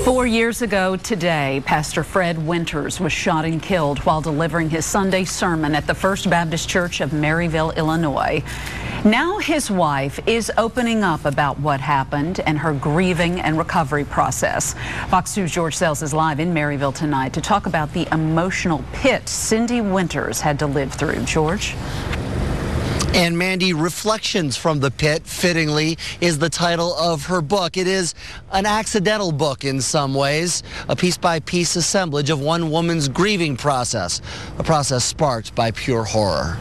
4 years ago today, Pastor Fred Winters was shot and killed while delivering his Sunday sermon at the First Baptist Church of Maryville, Illinois. Now his wife is opening up about what happened and her grieving and recovery process. Fox 2's George Sells is live in Maryville tonight to talk about the emotional pit Cindy Winters had to live through. George? And Mandy, Reflections from the Pit, fittingly, is the title of her book. It is an accidental book in some ways, a piece-by-piece assemblage of one woman's grieving process, a process sparked by pure horror.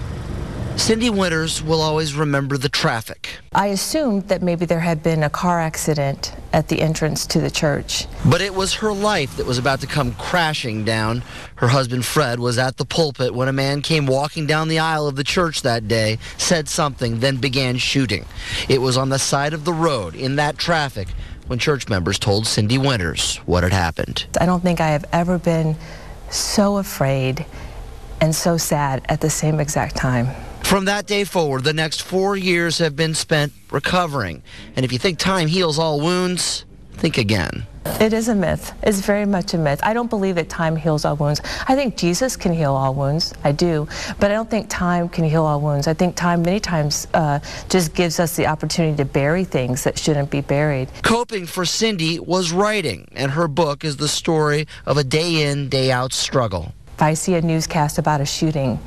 Cindy Winters will always remember the traffic. I assumed that maybe there had been a car accident at the entrance to the church. But it was her life that was about to come crashing down. Her husband Fred was at the pulpit when a man came walking down the aisle of the church that day, said something, then began shooting. It was on the side of the road in that traffic when church members told Cindy Winters what had happened. I don't think I have ever been so afraid and so sad at the same exact time. From that day forward, the next 4 years have been spent recovering. And if you think time heals all wounds, think again. It is a myth. It's very much a myth. I don't believe that time heals all wounds. I think Jesus can heal all wounds. I do. But I don't think time can heal all wounds. I think time many times just gives us the opportunity to bury things that shouldn't be buried. Coping for Cindy was writing, and her book is the story of a day-in, day-out struggle. If I see a newscast about a shooting,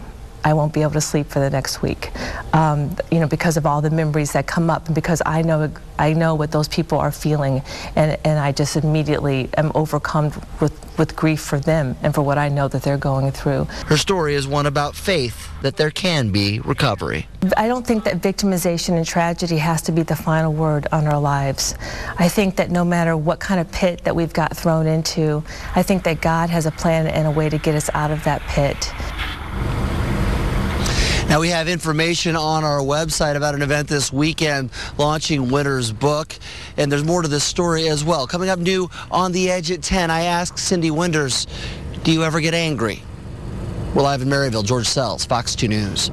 I won't be able to sleep for the next week, because of all the memories that come up, and because I know what those people are feeling, and I just immediately am overcome with grief for them and for what I know that they're going through. Her story is one about faith that there can be recovery. I don't think that victimization and tragedy has to be the final word on our lives. I think that no matter what kind of pit that we've got thrown into, I think that God has a plan and a way to get us out of that pit. Now, we have information on our website about an event this weekend launching Winters' book, and there's more to this story as well. Coming up new on The Edge at 10, I asked Cindy Winters, do you ever get angry? We're live in Maryville. George Sells, Fox 2 News.